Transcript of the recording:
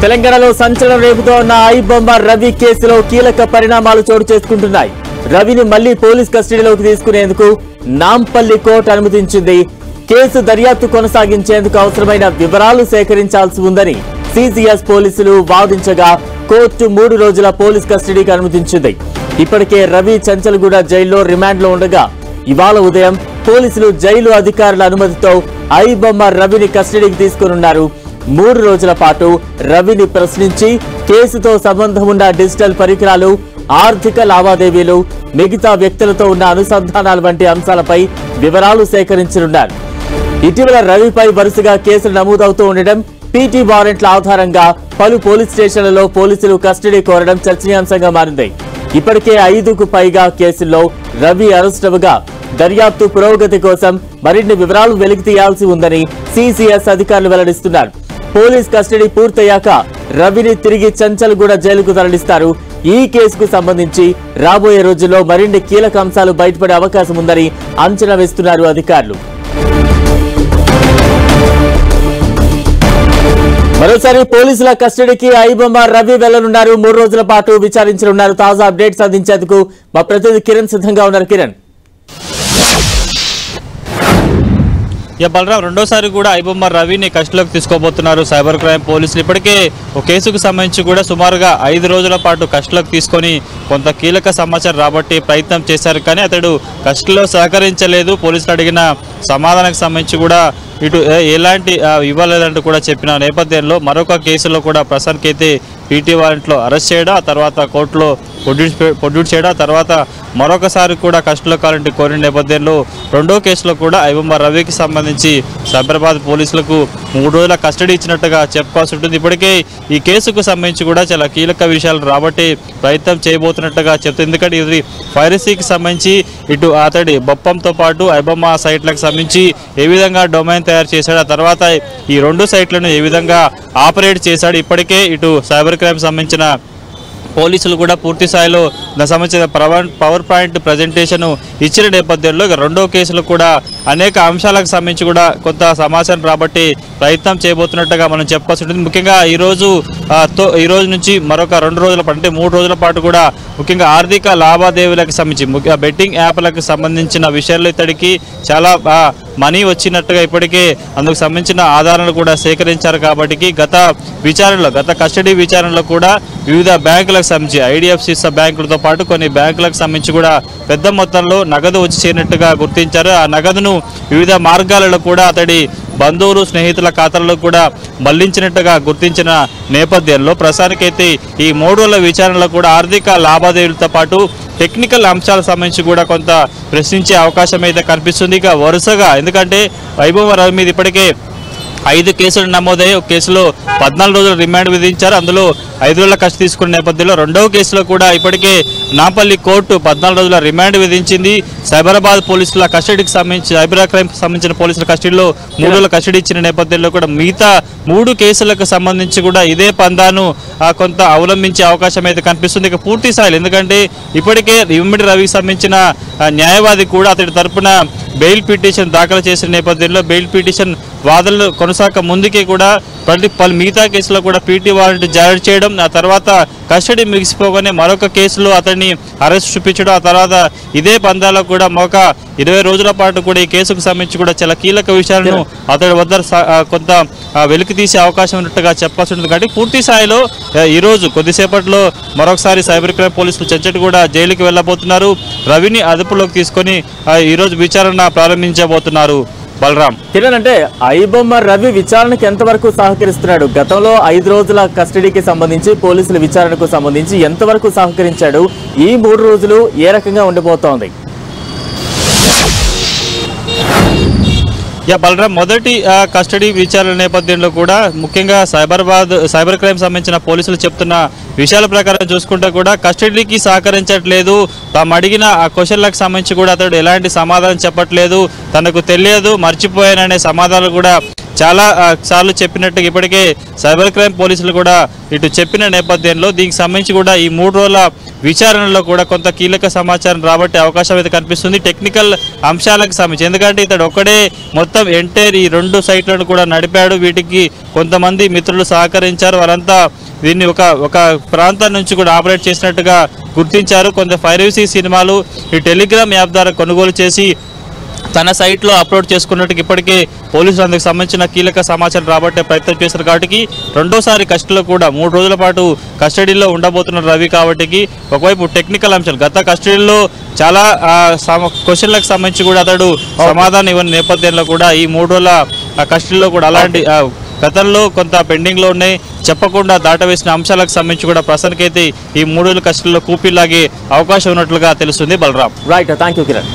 తెలంగాణలో సంచలనం రేపుతో ఉన్న ఐబొమ్మ రవి కేసులో కీలక పరిణామాలు చోటు చేసుకుంటున్నాయి. రవిని మళ్లీ పోలీస్ కస్టడీలోకి తీసుకునేందుకు నాంపల్లి కోర్టు అనుమతించింది. కేసు దర్యాప్తు కొనసాగించేందుకు అవసరమైన వివరాలు సేకరించాల్సి ఉందని సిసిఎస్ పోలీసులు వాదించగా కోర్టు 3 రోజుల పోలీస్ కస్టడీకి అనుమతించింది. ఇప్పటికే రవి చంచల్గూడ జైల్లో రిమాండ్లో ఉండగా ఇవాళ ఉదయం పోలీసులు జైలు అధికారుల అనుమతితో ఐబొమ్మ రవిని కస్టడీకి తీసుకున్నారు. 3 రోజుల పాటు రవిని ప్రశ్నించి కేసుతో సంబంధం ఉన్న డిజిటల్ పరికరాలు, ఆర్థిక లావాదేవీలు, మిగతా వ్యక్తులతో ఉన్న అనుసంధానాల వంటి అంశాలపై వివరాలు సేకరించనున్నారు. ఇటీవల రవిపై వరుసగా కేసులు నమోదవుతూ ఉండడం, పీటీ వారెంట్ల ఆధారంగా పలు పోలీస్ స్టేషన్లలో పోలీసులు కస్టడీ కోరడం చర్చనీయాంశంగా మారింది. ఇప్పటికే 5కు పైగా కేసుల్లో రవి అరెస్ట్ అవ్వగా దర్యాప్తు పురోగతి కోసం మరిన్ని వివరాలు వెలికి తీయాల్సి ఉందని సిసిఎస్ అధికారులు వెల్లడిస్తున్నారు. పోలీస్ కస్టడీ పూర్తయ్యాక రవిని తిరిగి చంచల్గూడ జైలుకు తరలిస్తారు. ఈ కేసుకు సంబంధించి రాబోయే రోజుల్లో మరిన్ని కీలక అంశాలు బయటపడే అవకాశం ఉందని అంచనా వేస్తున్నారు అధికారులు. మరోసారి పోలీసుల కస్టడీకి ఐబొమ్మ రవి వెళ్లనున్నారు. 3 రోజుల పాటు విచారించనున్నారు. తాజా అప్డేట్స్ అందించేందుకు మా ప్రతినిధి కిరణ్ సిద్ధంగా ఉన్నారు. కిరణ్, బలరాం, రెండోసారి కూడా ఐబొమ్మ రవిని కస్టడీలోకి తీసుకోబోతున్నారు సైబర్ క్రైమ్ పోలీసులు. ఇప్పటికే ఒక కేసుకు సంబంధించి కూడా సుమారుగా 5 రోజుల పాటు కస్టడీలోకి తీసుకొని కొంత కీలక సమాచారం రాబట్టి ప్రయత్నం చేశారు. కానీ అతడు కస్టడీలో సహకరించలేదు. పోలీసులు అడిగిన సమాధానానికి సంబంధించి కూడా ఇటు ఎలాంటి ఇవ్వలేదంటూ కూడా చెప్పిన నేపథ్యంలో మరొక కేసులో కూడా ప్రస్తుతానికి అయితే పీటీ వారెంట్లో అరెస్ట్ చేయడం, ఆ తర్వాత కోర్టులో ప్రొడ్యూస్ చేయడం, ఆ తర్వాత మరొకసారి కూడా కస్టడీలో కావాలంటే కోరిన నేపథ్యంలో రెండో కేసులో కూడా ఐబొమ్మ రవికి సంబంధించి సైబరాబాద్ పోలీసులకు 3 రోజుల కస్టడీ ఇచ్చినట్టుగా చెప్పుకోవాల్సి ఉంటుంది. ఇప్పటికే ఈ కేసుకు సంబంధించి కూడా చాలా కీలక విషయాలు రాబట్టి ప్రయత్నం చేయబోతున్నట్టుగా చెప్తుంది. ఎందుకంటే ఇది పైరసీకి సంబంధించి ఇటు అతడి బొప్పంతో పాటు ఐబొమ్మ సైట్లకు సంబంధించి ఏ విధంగా డొమైన్ తయారు చేశాడు, ఆ తర్వాత ఈ 2 సైట్లను ఏ విధంగా ఆపరేట్ చేశాడు, ఇప్పటికే ఇటు సైబర్ క్రైమ్ సంబంధించిన పోలీసులు కూడా పూర్తి స్థాయిలో దానికి సంబంధించిన పవర్ పాయింట్ ప్రజెంటేషన్ ఇచ్చిన నేపథ్యంలో రెండో కేసులు కూడా అనేక అంశాలకు సంబంధించి కూడా కొంత సమాచారం రాబట్టి ప్రయత్నం చేయబోతున్నట్టుగా మనం చెప్పాల్సి ఉంటుంది. ముఖ్యంగా ఈ రోజు నుంచి మరొక 2 రోజుల పాటు అంటే 3 రోజుల పాటు కూడా ముఖ్యంగా ఆర్థిక లావాదేవీలకు సంబంధించి బెట్టింగ్ యాప్లకు సంబంధించిన విషయాల్లో ఇతడికి చాలా మనీ వచ్చినట్టుగా ఇప్పటికే అందుకు సంబంధించిన ఆధారాలు కూడా సేకరించారు. కాబట్టి గత కస్టడీ విచారణలో కూడా వివిధ బ్యాంకులకు సంబంధించి ఐడిఎఫ్సి బ్యాంకులతో పాటు కొన్ని బ్యాంకులకు సంబంధించి కూడా పెద్ద మొత్తంలో నగదు వచ్చి చేరినట్టుగా గుర్తించారు. ఆ నగదును వివిధ మార్గాలలో కూడా అతడి బంధువులు, స్నేహితుల ఖాతాల్లో కూడా మళ్లించినట్టుగా గుర్తించిన నేపథ్యంలో ప్రస్తుతానికైతే ఈ 3 రోజుల విచారణలో కూడా ఆర్థిక లావాదేవీలతో పాటు టెక్నికల్ అంశాలకు సంబంధించి కూడా కొంత ప్రశ్నించే అవకాశం అయితే కనిపిస్తుంది. ఇక వరుసగా ఎందుకంటే ఐబొమ్మ రవి మీద ఇప్పటికే 5 కేసులు నమోదయ్యాయి. ఒక కేసులో 14 రోజుల రిమాండ్ విధించారు. అందులో 5 రోజుల కస్టడీ తీసుకున్న నేపథ్యంలో రెండవ కేసులో కూడా ఇప్పటికే నాంపల్లి కోర్టు 14 రోజుల రిమాండ్ విధించింది. సైబరాబాద్ పోలీసుల కస్టడీకి సంబంధించి సైబర్ క్రైమ్ సంబంధించిన పోలీసుల కస్టడీలో 3 రోజుల కస్టడీ ఇచ్చిన నేపథ్యంలో కూడా మిగతా 3 కేసులకు సంబంధించి కూడా ఇదే పందాను కొంత అవలంబించే అవకాశం అయితే కనిపిస్తుంది. ఇక పూర్తి స్థాయిలో ఎందుకంటే ఇప్పటికే ఇమ్మడి రవికి సంబంధించిన న్యాయవాది కూడా అతడి తరపున బెయిల్ పిటిషన్ దాఖలు చేసిన నేపథ్యంలో బెయిల్ పిటిషన్ వాదనలు కొనసాగ ముందుకే కూడా పలు మిగతా కేసులో కూడా పీటీ వారెంట్ జారీ చేయడం, ఆ తర్వాత కస్టడీ ముగిసిపోగానే మరొక కేసులో అతన్ని అరెస్ట్ చూపించడం, ఆ తర్వాత ఇదే పందాలో కూడా ఒక 20 రోజుల పాటు కూడా ఈ కేసుకు సంబంధించి కూడా చాలా కీలక విషయాలను అతడి వద్ద కొంత వెలికి తీసే అవకాశం ఉన్నట్టుగా చెప్పాల్సి ఉంటుంది. కాబట్టి పూర్తి స్థాయిలో ఈరోజు కొద్దిసేపట్లో మరొకసారి సైబర్ క్రైమ్ పోలీసులు చంచల్గూడ జైలుకి వెళ్ళబోతున్నారు. రవిని అదుపులోకి తీసుకొని ఈరోజు విచారణ ప్రారంభించబోతున్నారు. బలరాం, కిరణ్, అంటే ఐబొమ్మ రవి విచారణకు ఎంతవరకు సహకరిస్తున్నాడు? గతంలో 5 రోజుల కస్టడీకి సంబంధించి పోలీసుల విచారణకు సంబంధించి ఎంతవరకు సహకరించాడు? ఈ 3 రోజులు ఏ రకంగా ఉండబోతోంది? బలరాం, మొదటి కస్టడీ విచారణ నేపథ్యంలో కూడా ముఖ్యంగా సైబర్ క్రైమ్ సంబంధించిన పోలీసులు చెప్తున్న విషయాల ప్రకారం చూసుకుంటే కూడా కస్టడీకి సహకరించట్లేదు. తాము అడిగిన ఆ క్వశ్చన్లకు సంబంధించి కూడా అతడు ఎలాంటి సమాధానం చెప్పట్లేదు, తనకు తెలియదు, మర్చిపోయాననే సమాధానాలు కూడా చాలా సార్లు చెప్పినట్టుగా ఇప్పటికే సైబర్ క్రైమ్ పోలీసులు కూడా ఇటు చెప్పిన నేపథ్యంలో దీనికి సంబంధించి కూడా ఈ 3 రోజుల విచారణలో కూడా కొంత కీలక సమాచారం రాబట్టే అవకాశం అయితే కనిపిస్తుంది. టెక్నికల్ అంశాలకు సంబంధించి, ఎందుకంటే ఇతడు ఒక్కడే మొత్తం ఎంటైర్ ఈ 2 సైట్లను కూడా నడిపాడు. వీటికి కొంతమంది మిత్రులు సహకరించారు. వారంతా దీన్ని ఒక ప్రాంతం నుంచి కూడా ఆపరేట్ చేసినట్టుగా గుర్తించారు. కొంత 5C సినిమాలు ఈ టెలిగ్రామ్ యాప్ ద్వారా కొనుగోలు చేసి తన సైట్లో అప్లోడ్ చేసుకున్నట్టుగా ఇప్పటికే పోలీసులు అందుకు సంబంధించిన కీలక సమాచారం రాబట్టే ప్రయత్నం చేశారు. కాబట్టి రెండోసారి కస్టడీలో కూడా 3 రోజుల పాటు కస్టడీలో ఉండబోతున్న రవి. కాబట్టి ఒకవైపు టెక్నికల్ అంశాలు, గత కస్టడీలో చాలా క్వశ్చన్లకు సంబంధించి కూడా అతడు సమాధానం ఇవ్వని నేపథ్యంలో కూడా ఈ 3 రోజుల కస్టడీలో కూడా అలాంటి గతంలో కొంత పెండింగ్లో ఉన్నాయి, చెప్పకుండా దాటవేసిన అంశాలకు సంబంధించి కూడా ప్రస్తుతానికైతే ఈ 3 రోజుల కస్టడీలో కూపీలాగే అవకాశం ఉన్నట్లుగా తెలుస్తుంది. Balaram. Right, thank you Kiran.